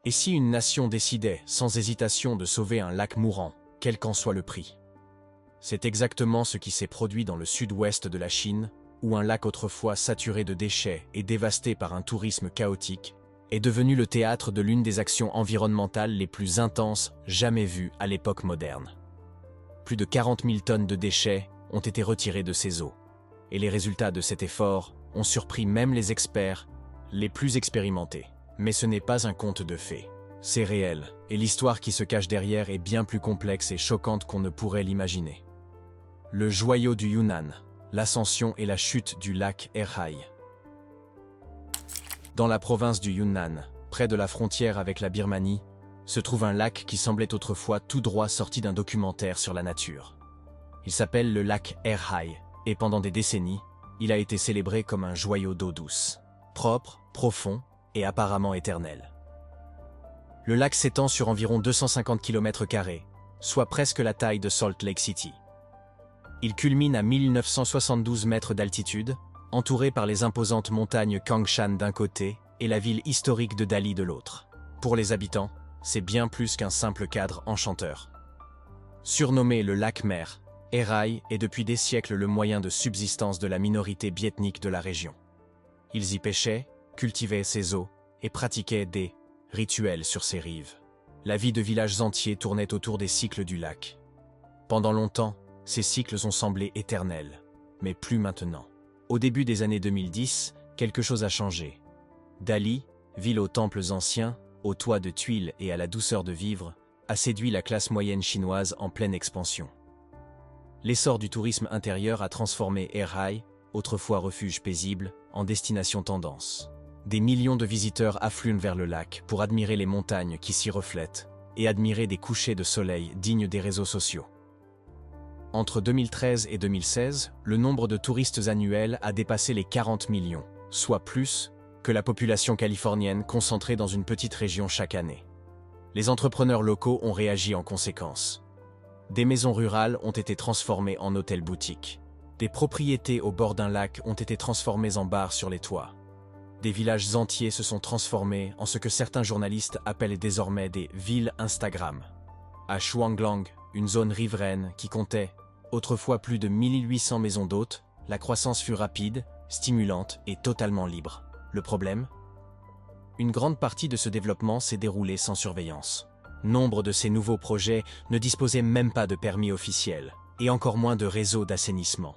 Et si une nation décidait, sans hésitation, de sauver un lac mourant, quel qu'en soit le prix? C'est exactement ce qui s'est produit dans le sud-ouest de la Chine, où un lac autrefois saturé de déchets et dévasté par un tourisme chaotique, est devenu le théâtre de l'une des actions environnementales les plus intenses jamais vues à l'époque moderne. Plus de 40 000 tonnes de déchets ont été retirés de ces eaux. Et les résultats de cet effort ont surpris même les experts les plus expérimentés. Mais ce n'est pas un conte de fées. C'est réel, et l'histoire qui se cache derrière est bien plus complexe et choquante qu'on ne pourrait l'imaginer. Le joyau du Yunnan, l'ascension et la chute du lac Erhai. Dans la province du Yunnan, près de la frontière avec la Birmanie, se trouve un lac qui semblait autrefois tout droit sorti d'un documentaire sur la nature. Il s'appelle le lac Erhai, et pendant des décennies, il a été célébré comme un joyau d'eau douce, propre, profond et apparemment éternel. Le lac s'étend sur environ 250 km², soit presque la taille de Salt Lake City. Il culmine à 1972 mètres d'altitude, entouré par les imposantes montagnes Kangshan d'un côté et la ville historique de Dali de l'autre. Pour les habitants, c'est bien plus qu'un simple cadre enchanteur. Surnommé le lac mer, Erhai est depuis des siècles le moyen de subsistance de la minorité biethnique de la région. Ils y pêchaient, cultivaient ces eaux et pratiquaient des rituels sur ses rives. La vie de villages entiers tournait autour des cycles du lac. Pendant longtemps, ces cycles ont semblé éternels, mais plus maintenant. Au début des années 2010, quelque chose a changé. Dali, ville aux temples anciens, aux toits de tuiles et à la douceur de vivre, a séduit la classe moyenne chinoise en pleine expansion. L'essor du tourisme intérieur a transformé Erhai, autrefois refuge paisible, en destination tendance. Des millions de visiteurs affluent vers le lac pour admirer les montagnes qui s'y reflètent et admirer des couchers de soleil dignes des réseaux sociaux. Entre 2013 et 2016, le nombre de touristes annuels a dépassé les 40 millions, soit plus que la population californienne concentrée dans une petite région chaque année. Les entrepreneurs locaux ont réagi en conséquence. Des maisons rurales ont été transformées en hôtels-boutiques. Des propriétés au bord d'un lac ont été transformées en bars sur les toits. Des villages entiers se sont transformés en ce que certains journalistes appellent désormais des villes Instagram. À Shuanglang, une zone riveraine qui comptait autrefois plus de 1800 maisons d'hôtes, la croissance fut rapide, stimulante et totalement libre. Le problème? Une grande partie de ce développement s'est déroulée sans surveillance. Nombre de ces nouveaux projets ne disposaient même pas de permis officiels, et encore moins de réseau d'assainissement.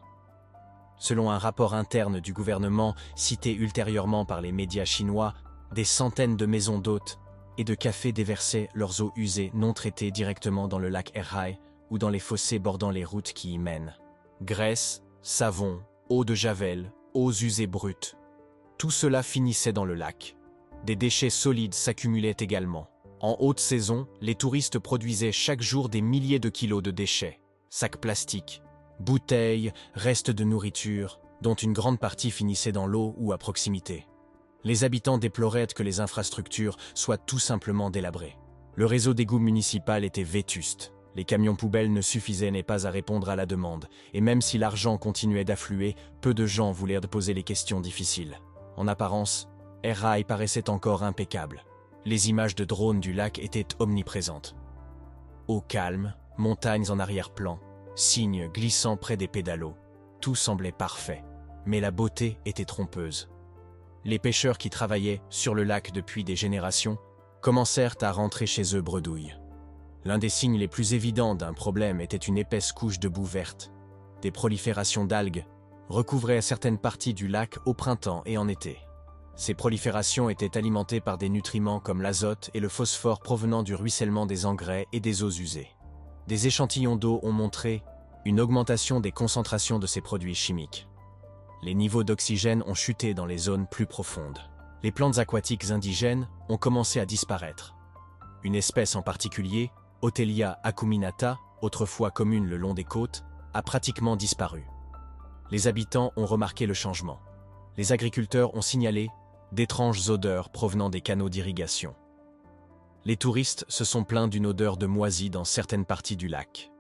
Selon un rapport interne du gouvernement, cité ultérieurement par les médias chinois, des centaines de maisons d'hôtes et de cafés déversaient leurs eaux usées non traitées directement dans le lac Erhai ou dans les fossés bordant les routes qui y mènent. Graisse, savon, eau de javel, eaux usées brutes. Tout cela finissait dans le lac. Des déchets solides s'accumulaient également. En haute saison, les touristes produisaient chaque jour des milliers de kilos de déchets. Sacs plastiques, bouteilles, restes de nourriture, dont une grande partie finissait dans l'eau ou à proximité. Les habitants déploraient que les infrastructures soient tout simplement délabrées. Le réseau d'égouts municipal était vétuste. Les camions poubelles ne suffisaient pas à répondre à la demande, et même si l'argent continuait d'affluer, peu de gens voulaient poser les questions difficiles. En apparence, Erhai paraissait encore impeccable. Les images de drones du lac étaient omniprésentes. Eau calme, montagnes en arrière-plan, cygnes glissant près des pédalos. Tout semblait parfait, mais la beauté était trompeuse. Les pêcheurs qui travaillaient sur le lac depuis des générations commencèrent à rentrer chez eux bredouilles. L'un des signes les plus évidents d'un problème était une épaisse couche de boue verte. Des proliférations d'algues recouvraient certaines parties du lac au printemps et en été. Ces proliférations étaient alimentées par des nutriments comme l'azote et le phosphore provenant du ruissellement des engrais et des eaux usées. Des échantillons d'eau ont montré une augmentation des concentrations de ces produits chimiques. Les niveaux d'oxygène ont chuté dans les zones plus profondes. Les plantes aquatiques indigènes ont commencé à disparaître. Une espèce en particulier, Otelia acuminata, autrefois commune le long des côtes, a pratiquement disparu. Les habitants ont remarqué le changement. Les agriculteurs ont signalé d'étranges odeurs provenant des canaux d'irrigation. Les touristes se sont plaints d'une odeur de moisi dans certaines parties du lac.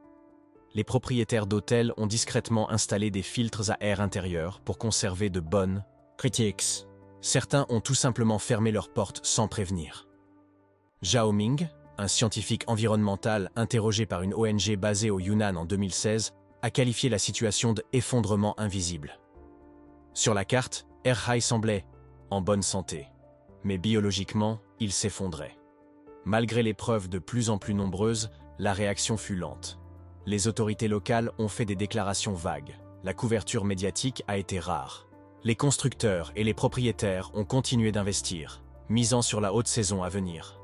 Les propriétaires d'hôtels ont discrètement installé des filtres à air intérieur pour conserver de bonnes critiques. Certains ont tout simplement fermé leurs portes sans prévenir. Zhao Ming, un scientifique environnemental interrogé par une ONG basée au Yunnan en 2016, a qualifié la situation d'effondrement invisible. Sur la carte, Erhai semblait en bonne santé, mais biologiquement, il s'effondrait. Malgré les preuves de plus en plus nombreuses, la réaction fut lente. Les autorités locales ont fait des déclarations vagues. La couverture médiatique a été rare. Les constructeurs et les propriétaires ont continué d'investir, misant sur la haute saison à venir.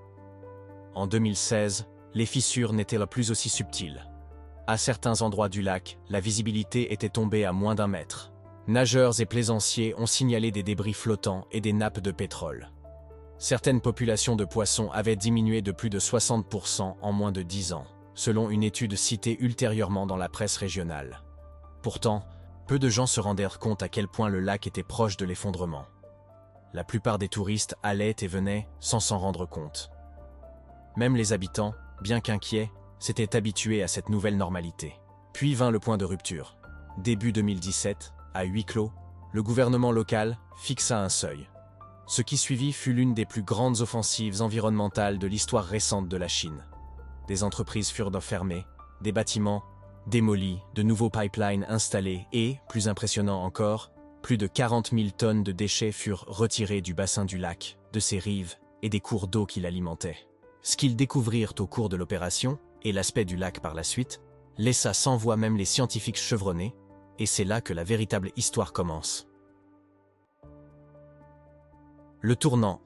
En 2016, les fissures n'étaient plus aussi subtiles. À certains endroits du lac, la visibilité était tombée à moins d'1 mètre. Nageurs et plaisanciers ont signalé des débris flottants et des nappes de pétrole. Certaines populations de poissons avaient diminué de plus de 60% en moins de 10 ans, selon une étude citée ultérieurement dans la presse régionale. Pourtant, peu de gens se rendèrent compte à quel point le lac était proche de l'effondrement. La plupart des touristes allaient et venaient sans s'en rendre compte. Même les habitants, bien qu'inquiets, s'étaient habitués à cette nouvelle normalité. Puis vint le point de rupture. Début 2017, à huis clos, le gouvernement local fixa un seuil. Ce qui suivit fut l'une des plus grandes offensives environnementales de l'histoire récente de la Chine. Des entreprises furent fermées, des bâtiments démolis, de nouveaux pipelines installés et, plus impressionnant encore, plus de 40 000 tonnes de déchets furent retirés du bassin du lac, de ses rives et des cours d'eau qui l'alimentaient. Ce qu'ils découvrirent au cours de l'opération, et l'aspect du lac par la suite, laissa sans voix même les scientifiques chevronnés, et c'est là que la véritable histoire commence. Le tournant.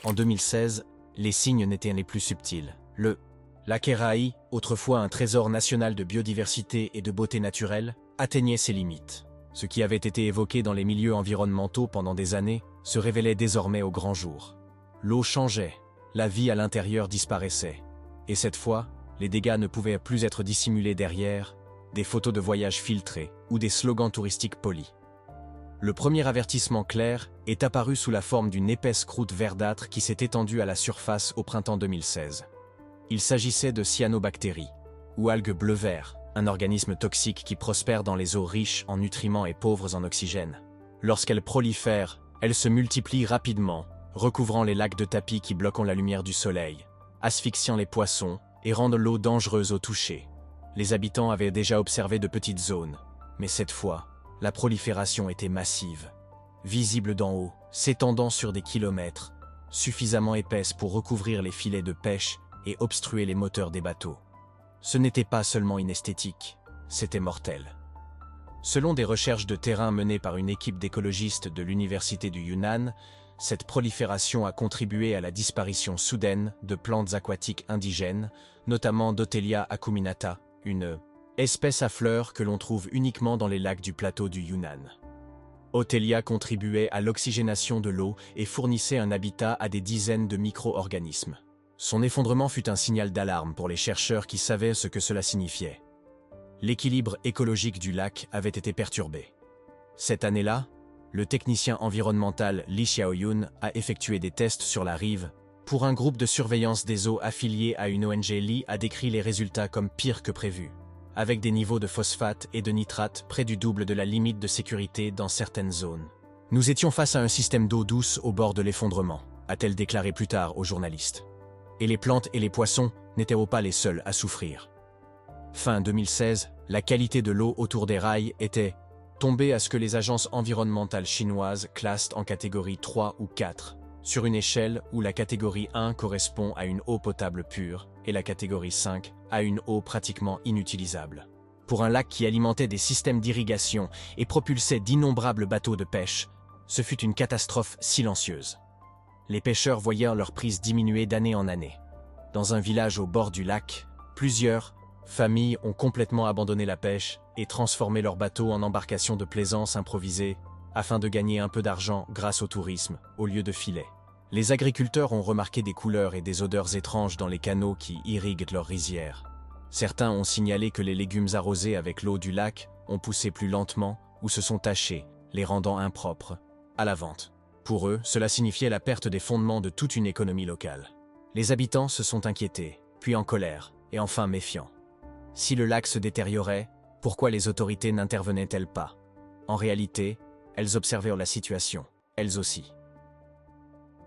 En 2016, les signes n'étaient les plus subtils. Le lac Erhai, autrefois un trésor national de biodiversité et de beauté naturelle, atteignait ses limites. Ce qui avait été évoqué dans les milieux environnementaux pendant des années se révélait désormais au grand jour. L'eau changeait, la vie à l'intérieur disparaissait. Et cette fois, les dégâts ne pouvaient plus être dissimulés derrière des photos de voyage filtrées ou des slogans touristiques polis. Le premier avertissement clair est apparu sous la forme d'une épaisse croûte verdâtre qui s'est étendue à la surface au printemps 2016. Il s'agissait de cyanobactéries, ou algues bleu-vert, un organisme toxique qui prospère dans les eaux riches en nutriments et pauvres en oxygène. Lorsqu'elles prolifèrent, elles se multiplient rapidement, recouvrant les lacs de tapis qui bloquent la lumière du soleil, asphyxiant les poissons et rendent l'eau dangereuse au toucher. Les habitants avaient déjà observé de petites zones, mais cette fois, la prolifération était massive, visible d'en haut, s'étendant sur des kilomètres, suffisamment épaisse pour recouvrir les filets de pêche et obstruer les moteurs des bateaux. Ce n'était pas seulement inesthétique, c'était mortel. Selon des recherches de terrain menées par une équipe d'écologistes de l'université du Yunnan, cette prolifération a contribué à la disparition soudaine de plantes aquatiques indigènes, notamment d'Otelia acuminata, une espèce à fleurs que l'on trouve uniquement dans les lacs du plateau du Yunnan. Otelia contribuait à l'oxygénation de l'eau et fournissait un habitat à des dizaines de micro-organismes. Son effondrement fut un signal d'alarme pour les chercheurs qui savaient ce que cela signifiait. L'équilibre écologique du lac avait été perturbé. Cette année-là, le technicien environnemental Li Xiaoyun a effectué des tests sur la rive. Pour un groupe de surveillance des eaux affilié à une ONG, Li a décrit les résultats comme pires que prévu, avec des niveaux de phosphate et de nitrate près du double de la limite de sécurité dans certaines zones. Nous étions face à un système d'eau douce au bord de l'effondrement, a-t-elle déclaré plus tard aux journalistes. Et les plantes et les poissons n'étaient pas les seuls à souffrir. Fin 2016, la qualité de l'eau autour des rails était tombée à ce que les agences environnementales chinoises classent en catégorie 3 ou 4, sur une échelle où la catégorie 1 correspond à une eau potable pure et la catégorie 5 à une eau pratiquement inutilisable. Pour un lac qui alimentait des systèmes d'irrigation et propulsait d'innombrables bateaux de pêche, ce fut une catastrophe silencieuse. Les pêcheurs voyaient leur prise diminuer d'année en année. Dans un village au bord du lac, plusieurs familles ont complètement abandonné la pêche et transformé leurs bateaux en embarcations de plaisance improvisées afin de gagner un peu d'argent grâce au tourisme, au lieu de filets. Les agriculteurs ont remarqué des couleurs et des odeurs étranges dans les canaux qui irriguent leurs rizières. Certains ont signalé que les légumes arrosés avec l'eau du lac ont poussé plus lentement ou se sont tachés, les rendant impropres à la vente. Pour eux, cela signifiait la perte des fondements de toute une économie locale. Les habitants se sont inquiétés, puis en colère, et enfin méfiants. Si le lac se détériorait, pourquoi les autorités n'intervenaient-elles pas? En réalité, elles observaient la situation. elles aussi.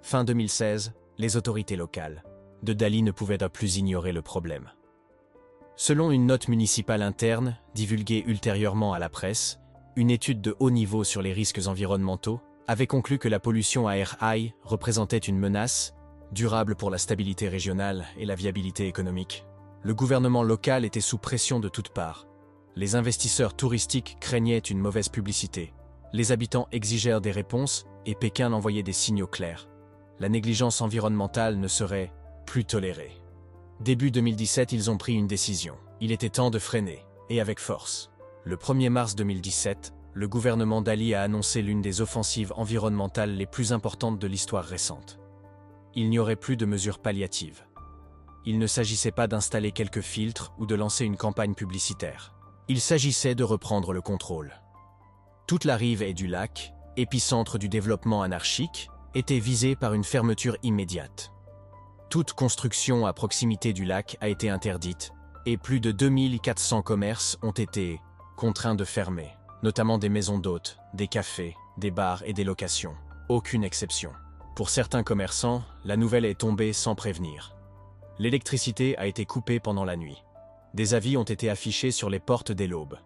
Fin 2016, les autorités locales de Dali ne pouvaient plus ignorer le problème. Selon une note municipale interne, divulguée ultérieurement à la presse, une étude de haut niveau sur les risques environnementaux avait conclu que la pollution à air high représentait une menace durable pour la stabilité régionale et la viabilité économique. Le gouvernement local était sous pression de toutes parts. Les investisseurs touristiques craignaient une mauvaise publicité. Les habitants exigèrent des réponses et Pékin envoyait des signaux clairs. La négligence environnementale ne serait plus tolérée. Début 2017, ils ont pris une décision. Il était temps de freiner, et avec force. Le 1er mars 2017, le gouvernement Dali a annoncé l'une des offensives environnementales les plus importantes de l'histoire récente. Il n'y aurait plus de mesures palliatives. Il ne s'agissait pas d'installer quelques filtres ou de lancer une campagne publicitaire. Il s'agissait de reprendre le contrôle. Toute la rive est du lac, épicentre du développement anarchique, était visée par une fermeture immédiate. Toute construction à proximité du lac a été interdite et plus de 2400 commerces ont été contraints de fermer, notamment des maisons d'hôtes, des cafés, des bars et des locations. Aucune exception. Pour certains commerçants, la nouvelle est tombée sans prévenir. L'électricité a été coupée pendant la nuit. Des avis ont été affichés sur les portes dès l'aube.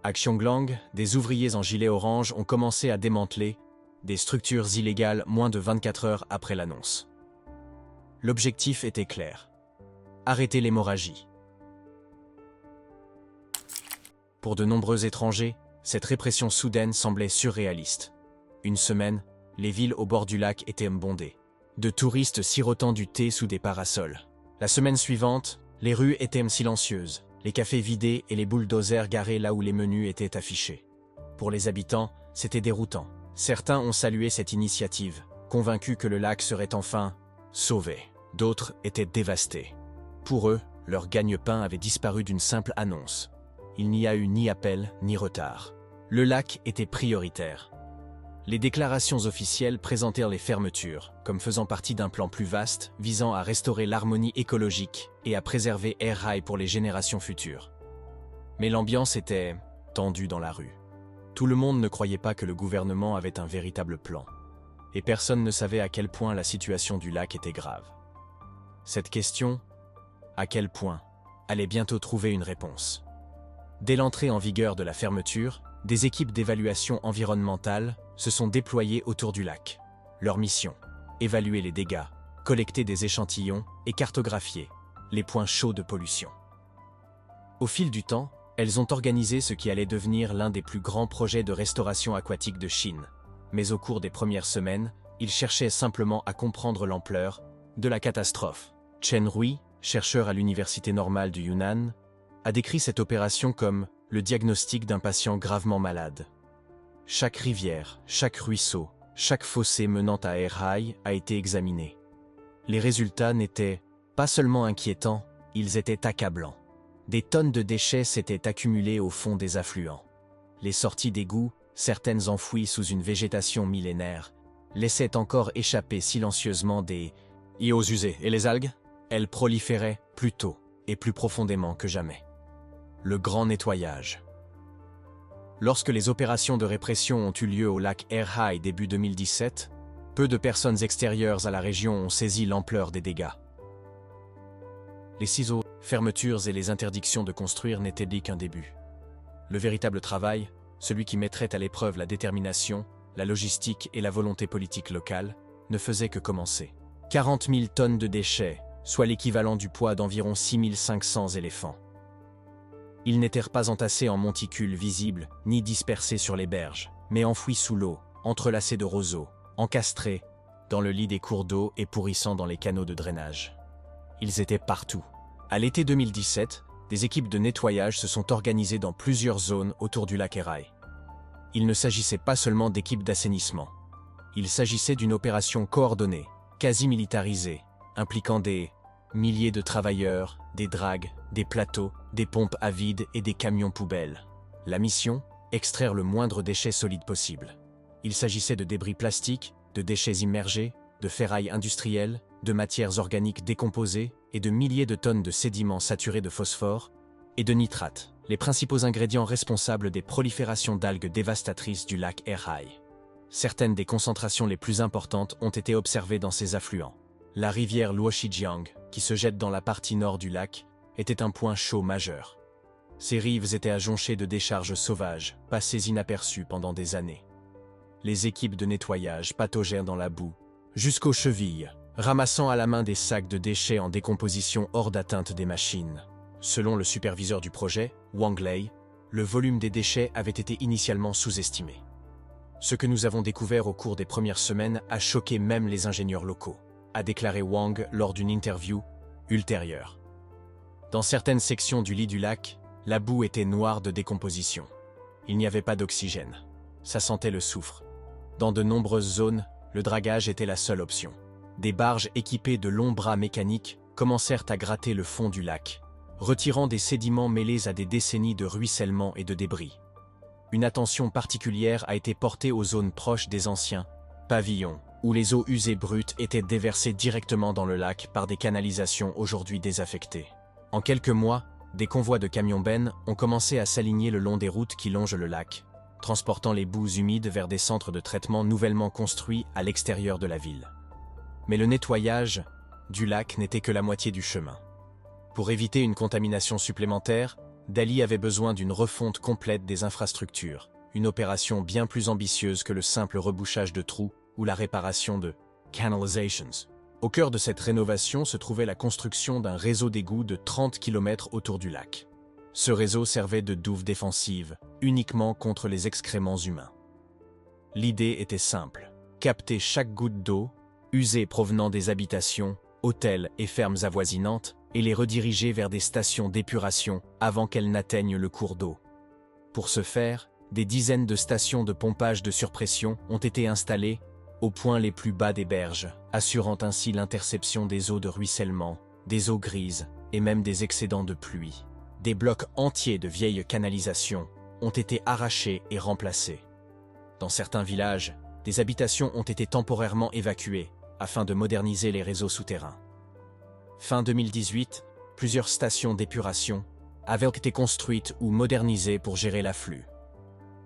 À Xionglang, des ouvriers en gilet orange ont commencé à démanteler des structures illégales moins de 24 heures après l'annonce. L'objectif était clair. Arrêter l'hémorragie. Pour de nombreux étrangers, cette répression soudaine semblait surréaliste. Une semaine, les villes au bord du lac étaient bondées. De touristes sirotant du thé sous des parasols. La semaine suivante, les rues étaient silencieuses, les cafés vidés et les bulldozers garés là où les menus étaient affichés. Pour les habitants, c'était déroutant. Certains ont salué cette initiative, convaincus que le lac serait enfin sauvé. D'autres étaient dévastés. Pour eux, leur gagne-pain avait disparu d'une simple annonce. Il n'y a eu ni appel ni retard. Le lac était prioritaire. Les déclarations officielles présentèrent les fermetures, comme faisant partie d'un plan plus vaste visant à restaurer l'harmonie écologique et à préserver Air High pour les générations futures. Mais l'ambiance était tendue dans la rue. Tout le monde ne croyait pas que le gouvernement avait un véritable plan. Et personne ne savait à quel point la situation du lac était grave. Cette question, à quel point, allait bientôt trouver une réponse. Dès l'entrée en vigueur de la fermeture, des équipes d'évaluation environnementale se sont déployées autour du lac. Leur mission, évaluer les dégâts, collecter des échantillons et cartographier les points chauds de pollution. Au fil du temps, elles ont organisé ce qui allait devenir l'un des plus grands projets de restauration aquatique de Chine. Mais au cours des premières semaines, ils cherchaient simplement à comprendre l'ampleur de la catastrophe. Chen Rui, chercheur à l'université normale du Yunnan, a décrit cette opération comme le diagnostic d'un patient gravement malade. Chaque rivière, chaque ruisseau, chaque fossé menant à Air High a été examiné. Les résultats n'étaient pas seulement inquiétants, ils étaient accablants. Des tonnes de déchets s'étaient accumulées au fond des affluents. Les sorties d'égouts, certaines enfouies sous une végétation millénaire, laissaient encore échapper silencieusement des eaux usées. Et les algues? Elles proliféraient plus tôt et plus profondément que jamais. Le grand nettoyage. Lorsque les opérations de répression ont eu lieu au lac Air High début 2017, peu de personnes extérieures à la région ont saisi l'ampleur des dégâts. Les ciseaux, fermetures et les interdictions de construire n'étaient dit qu'un début. Le véritable travail, celui qui mettrait à l'épreuve la détermination, la logistique et la volonté politique locale, ne faisait que commencer. 40 000 tonnes de déchets, soit l'équivalent du poids d'environ 6 500 éléphants. Ils n'étaient pas entassés en monticules visibles, ni dispersés sur les berges, mais enfouis sous l'eau, entrelacés de roseaux, encastrés dans le lit des cours d'eau et pourrissant dans les canaux de drainage. Ils étaient partout. À l'été 2017, des équipes de nettoyage se sont organisées dans plusieurs zones autour du lac Air High. Il ne s'agissait pas seulement d'équipes d'assainissement. Il s'agissait d'une opération coordonnée, quasi militarisée, impliquant des milliers de travailleurs, des dragues, des plateaux, des pompes à vide et des camions poubelles. La mission, extraire le moindre déchet solide possible. Il s'agissait de débris plastiques, de déchets immergés, de ferrailles industrielles, de matières organiques décomposées et de milliers de tonnes de sédiments saturés de phosphore et de nitrates, les principaux ingrédients responsables des proliférations d'algues dévastatrices du lac Air High. certaines des concentrations les plus importantes ont été observées dans ces affluents. La rivière Luoxijiang, qui se jette dans la partie nord du lac, était un point chaud majeur. Ses rives étaient à joncher de décharges sauvages, passées inaperçues pendant des années. Les équipes de nettoyage pataugèrent dans la boue, jusqu'aux chevilles, ramassant à la main des sacs de déchets en décomposition hors d'atteinte des machines. Selon le superviseur du projet, Wang Lei, le volume des déchets avait été initialement sous-estimé. Ce que nous avons découvert au cours des premières semaines a choqué même les ingénieurs locaux, a déclaré Wang lors d'une interview ultérieure. Dans certaines sections du lit du lac, la boue était noire de décomposition. Il n'y avait pas d'oxygène. Ça sentait le soufre. Dans de nombreuses zones, le dragage était la seule option. Des barges équipées de longs bras mécaniques commencèrent à gratter le fond du lac, retirant des sédiments mêlés à des décennies de ruissellement et de débris. Une attention particulière a été portée aux zones proches des anciens pavillons, où les eaux usées brutes étaient déversées directement dans le lac par des canalisations aujourd'hui désaffectées. En quelques mois, des convois de camions-bennes ont commencé à s'aligner le long des routes qui longent le lac, transportant les boues humides vers des centres de traitement nouvellement construits à l'extérieur de la ville. Mais le nettoyage du lac n'était que la moitié du chemin. Pour éviter une contamination supplémentaire, Dali avait besoin d'une refonte complète des infrastructures, une opération bien plus ambitieuse que le simple rebouchage de trous ou la réparation de canalizations. Au cœur de cette rénovation se trouvait la construction d'un réseau d'égouts de 30 km autour du lac. Ce réseau servait de douve défensive, uniquement contre les excréments humains. L'idée était simple, capter chaque goutte d'eau, usée provenant des habitations, hôtels et fermes avoisinantes, et les rediriger vers des stations d'épuration avant qu'elles n'atteignent le cours d'eau. Pour ce faire, des dizaines de stations de pompage de surpression ont été installées aux points les plus bas des berges, assurant ainsi l'interception des eaux de ruissellement, des eaux grises et même des excédents de pluie. Des blocs entiers de vieilles canalisations ont été arrachés et remplacés. Dans certains villages, des habitations ont été temporairement évacuées afin de moderniser les réseaux souterrains. Fin 2018, plusieurs stations d'épuration avaient été construites ou modernisées pour gérer l'afflux.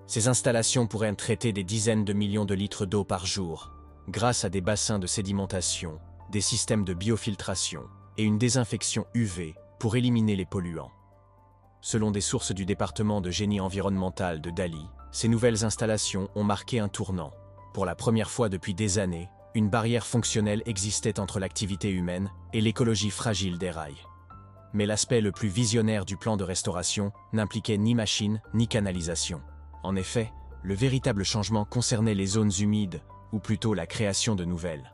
Ces installations pourraient traiter des dizaines de millions de litres d'eau par jour, grâce à des bassins de sédimentation, des systèmes de biofiltration et une désinfection UV pour éliminer les polluants. Selon des sources du département de génie environnemental de Dali, ces nouvelles installations ont marqué un tournant. Pour la première fois depuis des années, une barrière fonctionnelle existait entre l'activité humaine et l'écologie fragile des rails. Mais l'aspect le plus visionnaire du plan de restauration n'impliquait ni machine ni canalisation. En effet, le véritable changement concernait les zones humides, ou plutôt la création de nouvelles.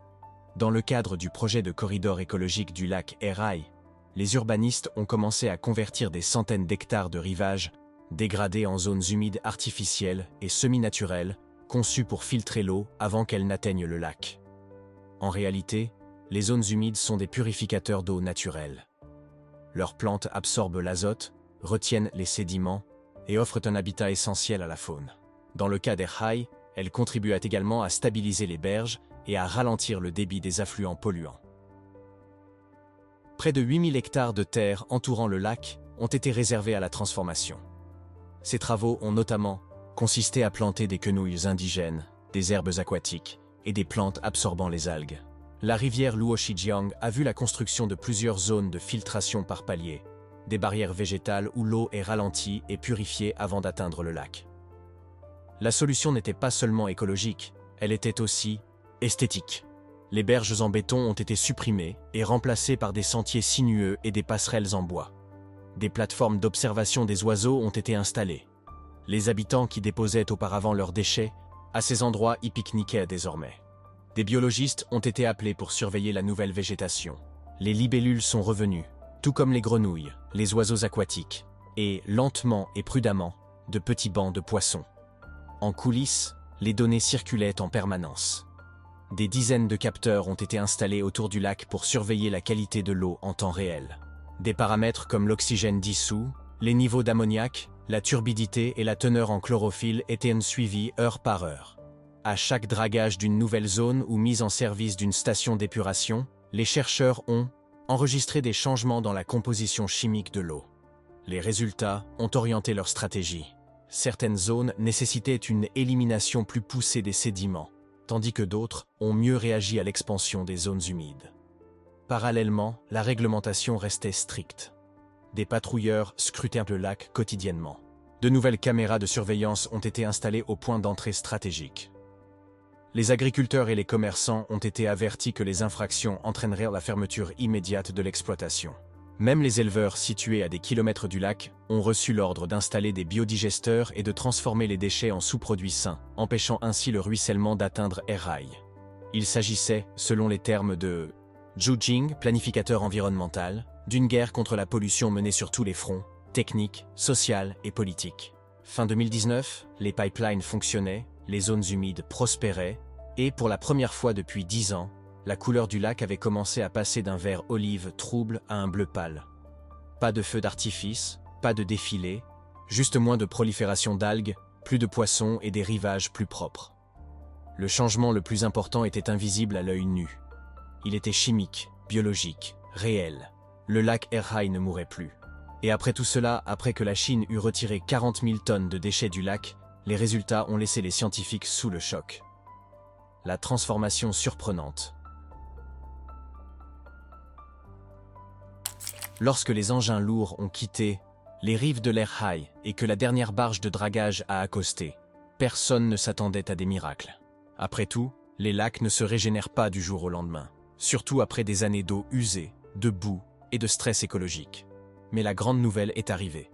Dans le cadre du projet de corridor écologique du lac Erhai, les urbanistes ont commencé à convertir des centaines d'hectares de rivages dégradés en zones humides artificielles et semi-naturelles, conçues pour filtrer l'eau avant qu'elle n'atteigne le lac. En réalité, les zones humides sont des purificateurs d'eau naturels. Leurs plantes absorbent l'azote, retiennent les sédiments et offrent un habitat essentiel à la faune. Dans le cas d'Erhai, elles contribuent également à stabiliser les berges et à ralentir le débit des affluents polluants. Près de 8000 hectares de terre entourant le lac ont été réservés à la transformation. Ces travaux ont notamment consisté à planter des quenouilles indigènes, des herbes aquatiques et des plantes absorbant les algues. La rivière Luoxijiang a vu la construction de plusieurs zones de filtration par paliers, des barrières végétales où l'eau est ralentie et purifiée avant d'atteindre le lac. La solution n'était pas seulement écologique, elle était aussi esthétique. Les berges en béton ont été supprimées et remplacées par des sentiers sinueux et des passerelles en bois. Des plateformes d'observation des oiseaux ont été installées. Les habitants qui déposaient auparavant leurs déchets à ces endroits y pique-niquaient désormais. Des biologistes ont été appelés pour surveiller la nouvelle végétation. Les libellules sont revenues, tout comme les grenouilles, les oiseaux aquatiques, et, lentement et prudemment, de petits bancs de poissons. En coulisses, les données circulaient en permanence. Des dizaines de capteurs ont été installés autour du lac pour surveiller la qualité de l'eau en temps réel. Des paramètres comme l'oxygène dissous, les niveaux d'ammoniac, la turbidité et la teneur en chlorophylle étaient suivis heure par heure. À chaque dragage d'une nouvelle zone ou mise en service d'une station d'épuration, les chercheurs ont enregistré des changements dans la composition chimique de l'eau. Les résultats ont orienté leur stratégie. certaines zones nécessitaient une élimination plus poussée des sédiments, tandis que d'autres ont mieux réagi à l'expansion des zones humides. Parallèlement, la réglementation restait stricte. Des patrouilleurs scrutaient le lac quotidiennement. De nouvelles caméras de surveillance ont été installées aux points d'entrée stratégiques. Les agriculteurs et les commerçants ont été avertis que les infractions entraîneraient la fermeture immédiate de l'exploitation. Même les éleveurs situés à des kilomètres du lac ont reçu l'ordre d'installer des biodigesteurs et de transformer les déchets en sous-produits sains, empêchant ainsi le ruissellement d'atteindre Erhai. Il s'agissait, selon les termes de Zhu Jing, planificateur environnemental, d'une guerre contre la pollution menée sur tous les fronts, techniques, social et politique. Fin 2019, les pipelines fonctionnaient, les zones humides prospéraient, et pour la première fois depuis 10 ans, la couleur du lac avait commencé à passer d'un vert olive trouble à un bleu pâle. Pas de feux d'artifice, pas de défilé, juste moins de prolifération d'algues, plus de poissons et des rivages plus propres. Le changement le plus important était invisible à l'œil nu. Il était chimique, biologique, réel. Le lac Erhai ne mourait plus. Et après tout cela, après que la Chine eut retiré 40 000 tonnes de déchets du lac, les résultats ont laissé les scientifiques sous le choc. La transformation surprenante. Lorsque les engins lourds ont quitté les rives de l'Erhai et que la dernière barge de dragage a accosté, personne ne s'attendait à des miracles. Après tout, les lacs ne se régénèrent pas du jour au lendemain, surtout après des années d'eau usée, de boue et de stress écologique. Mais la grande nouvelle est arrivée.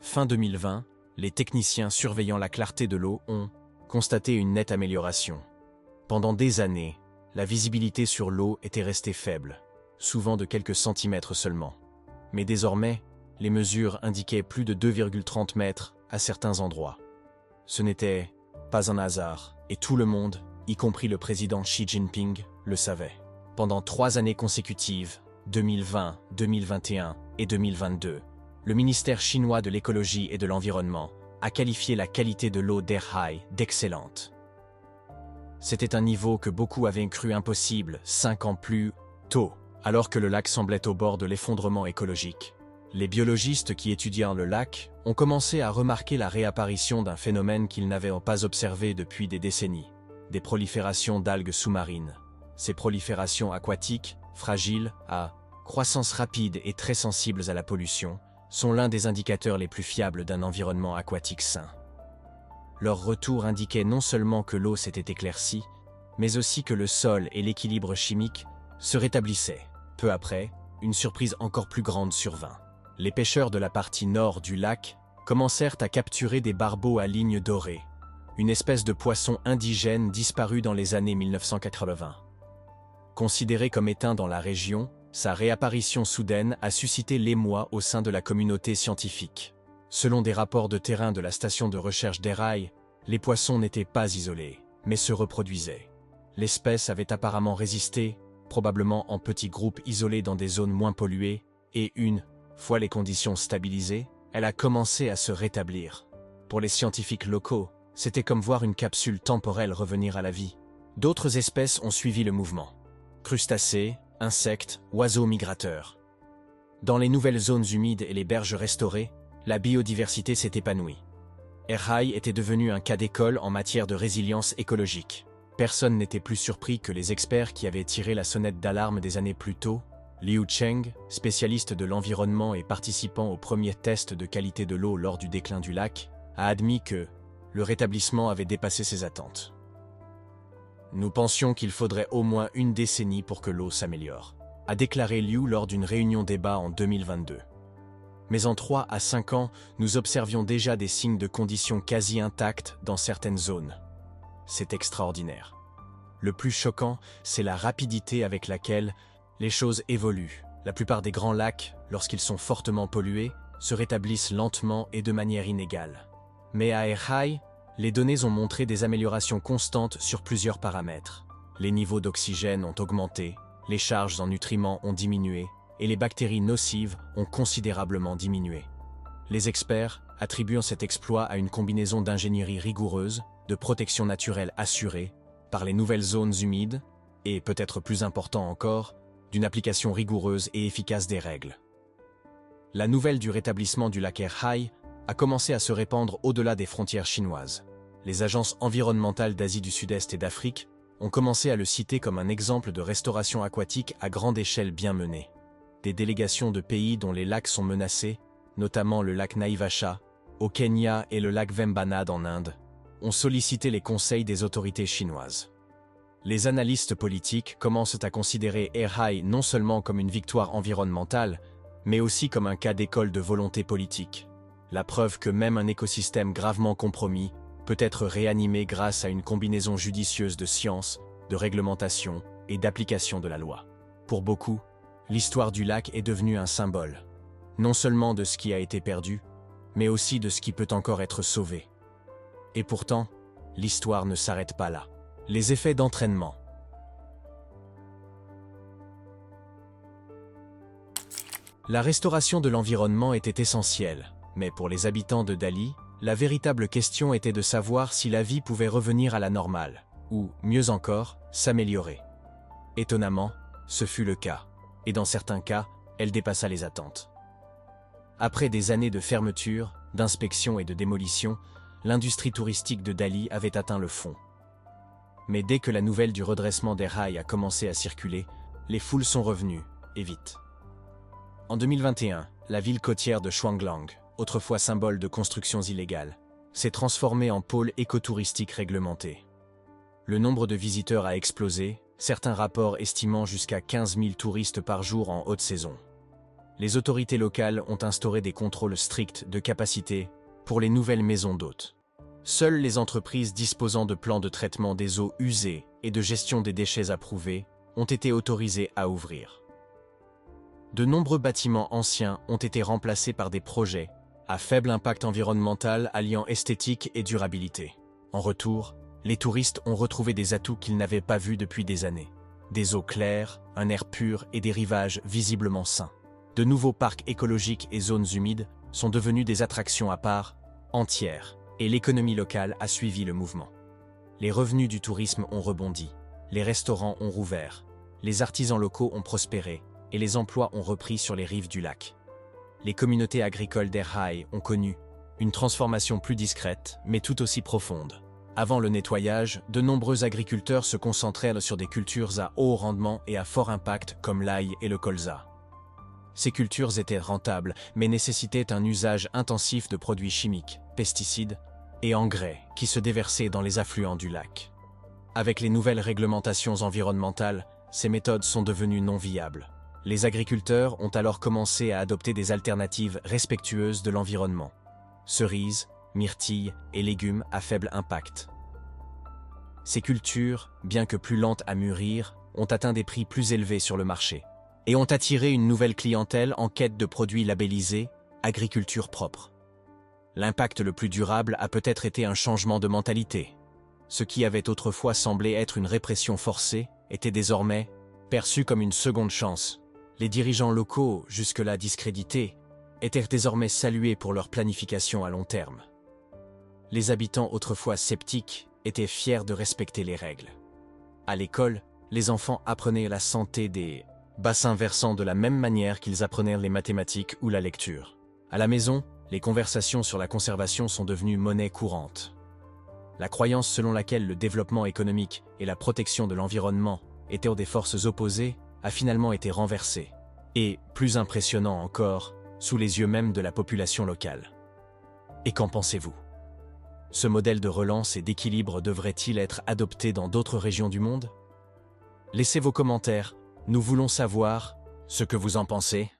Fin 2020, les techniciens surveillant la clarté de l'eau ont constaté une nette amélioration. Pendant des années, la visibilité sur l'eau était restée faible, souvent de quelques centimètres seulement. Mais désormais, les mesures indiquaient plus de 2,30 mètres à certains endroits. Ce n'était pas un hasard, et tout le monde, y compris le président Xi Jinping, le savait. Pendant 3 années consécutives, 2020, 2021 et 2022, le ministère chinois de l'écologie et de l'environnement a qualifié la qualité de l'eau d'Erhai d'excellente. C'était un niveau que beaucoup avaient cru impossible 5 ans plus tôt, alors que le lac semblait au bord de l'effondrement écologique. Les biologistes qui étudiant le lac ont commencé à remarquer la réapparition d'un phénomène qu'ils n'avaient pas observé depuis des décennies, des proliférations d'algues sous-marines. Ces proliférations aquatiques, fragiles, à croissance rapide et très sensibles à la pollution, sont l'un des indicateurs les plus fiables d'un environnement aquatique sain. Leur retour indiquait non seulement que l'eau s'était éclaircie, mais aussi que le sol et l'équilibre chimique se rétablissaient. Peu après, une surprise encore plus grande survint. Les pêcheurs de la partie nord du lac commencèrent à capturer des barbeaux à lignes dorées, une espèce de poisson indigène disparu dans les années 1980. Considéré comme éteint dans la région, sa réapparition soudaine a suscité l'émoi au sein de la communauté scientifique. Selon des rapports de terrain de la station de recherche d'Erhai, les poissons n'étaient pas isolés, mais se reproduisaient. L'espèce avait apparemment résisté, probablement en petits groupes isolés dans des zones moins polluées, et une fois les conditions stabilisées, elle a commencé à se rétablir. Pour les scientifiques locaux, c'était comme voir une capsule temporelle revenir à la vie. D'autres espèces ont suivi le mouvement. Crustacés, insectes, oiseaux migrateurs. Dans les nouvelles zones humides et les berges restaurées, la biodiversité s'est épanouie. Erhai était devenu un cas d'école en matière de résilience écologique. Personne n'était plus surpris que les experts qui avaient tiré la sonnette d'alarme des années plus tôt. Liu Cheng, spécialiste de l'environnement et participant au premier test de qualité de l'eau lors du déclin du lac, a admis que le rétablissement avait dépassé ses attentes. Nous pensions qu'il faudrait au moins une décennie pour que l'eau s'améliore, a déclaré Liu lors d'une réunion débat en 2022. Mais en 3 à 5 ans, nous observions déjà des signes de conditions quasi intactes dans certaines zones. C'est extraordinaire. Le plus choquant, c'est la rapidité avec laquelle les choses évoluent. La plupart des grands lacs, lorsqu'ils sont fortement pollués, se rétablissent lentement et de manière inégale. Mais à Erhai, les données ont montré des améliorations constantes sur plusieurs paramètres. Les niveaux d'oxygène ont augmenté, les charges en nutriments ont diminué, et les bactéries nocives ont considérablement diminué. Les experts attribuent cet exploit à une combinaison d'ingénierie rigoureuse, de protection naturelle assurée, par les nouvelles zones humides, et peut-être plus important encore, d'une application rigoureuse et efficace des règles. La nouvelle du rétablissement du lac Erhai a commencé à se répandre au-delà des frontières chinoises. Les agences environnementales d'Asie du Sud-Est et d'Afrique ont commencé à le citer comme un exemple de restauration aquatique à grande échelle bien menée. Des délégations de pays dont les lacs sont menacés, notamment le lac Naivasha, au Kenya et le lac Vembanad en Inde, ont sollicité les conseils des autorités chinoises. Les analystes politiques commencent à considérer Erhai non seulement comme une victoire environnementale, mais aussi comme un cas d'école de volonté politique. La preuve que même un écosystème gravement compromis peut être réanimé grâce à une combinaison judicieuse de science, de réglementation et d'application de la loi. Pour beaucoup, l'histoire du lac est devenue un symbole, non seulement de ce qui a été perdu, mais aussi de ce qui peut encore être sauvé. Et pourtant, l'histoire ne s'arrête pas là. Les effets d'entraînement. La restauration de l'environnement était essentielle, mais pour les habitants de Dali, la véritable question était de savoir si la vie pouvait revenir à la normale, ou, mieux encore, s'améliorer. Étonnamment, ce fut le cas, et dans certains cas, elle dépassa les attentes. Après des années de fermeture, d'inspection et de démolition, l'industrie touristique de Dali avait atteint le fond. Mais dès que la nouvelle du redressement d'Erhai a commencé à circuler, les foules sont revenues, et vite. En 2021, la ville côtière de Shuanglang, autrefois symbole de constructions illégales, s'est transformée en pôle écotouristique réglementé. Le nombre de visiteurs a explosé, certains rapports estimant jusqu'à 15 000 touristes par jour en haute saison. Les autorités locales ont instauré des contrôles stricts de capacité pour les nouvelles maisons d'hôtes. Seules les entreprises disposant de plans de traitement des eaux usées et de gestion des déchets approuvés ont été autorisées à ouvrir. De nombreux bâtiments anciens ont été remplacés par des projets à faible impact environnemental alliant esthétique et durabilité. En retour, les touristes ont retrouvé des atouts qu'ils n'avaient pas vus depuis des années. Des eaux claires, un air pur et des rivages visiblement sains. De nouveaux parcs écologiques et zones humides sont devenus des attractions à part entières. Et l'économie locale a suivi le mouvement. Les revenus du tourisme ont rebondi, les restaurants ont rouvert, les artisans locaux ont prospéré et les emplois ont repris sur les rives du lac. Les communautés agricoles d'Erhai ont connu une transformation plus discrète, mais tout aussi profonde. Avant le nettoyage, de nombreux agriculteurs se concentrèrent sur des cultures à haut rendement et à fort impact comme l'ail et le colza. Ces cultures étaient rentables, mais nécessitaient un usage intensif de produits chimiques, pesticides, et engrais qui se déversaient dans les affluents du lac. Avec les nouvelles réglementations environnementales, ces méthodes sont devenues non viables. Les agriculteurs ont alors commencé à adopter des alternatives respectueuses de l'environnement. Cerises, myrtilles et légumes à faible impact. Ces cultures, bien que plus lentes à mûrir, ont atteint des prix plus élevés sur le marché et ont attiré une nouvelle clientèle en quête de produits labellisés « agriculture propre ». L'impact le plus durable a peut-être été un changement de mentalité. Ce qui avait autrefois semblé être une répression forcée était désormais perçu comme une seconde chance. Les dirigeants locaux, jusque-là discrédités, étaient désormais salués pour leur planification à long terme. Les habitants autrefois sceptiques étaient fiers de respecter les règles. À l'école, les enfants apprenaient la santé des bassins versants de la même manière qu'ils apprenaient les mathématiques ou la lecture. À la maison, les conversations sur la conservation sont devenues monnaie courante. La croyance selon laquelle le développement économique et la protection de l'environnement étaient des forces opposées a finalement été renversée. Et, plus impressionnant encore, sous les yeux même de la population locale. Et qu'en pensez-vous? Ce modèle de relance et d'équilibre devrait-il être adopté dans d'autres régions du monde? Laissez vos commentaires, nous voulons savoir ce que vous en pensez.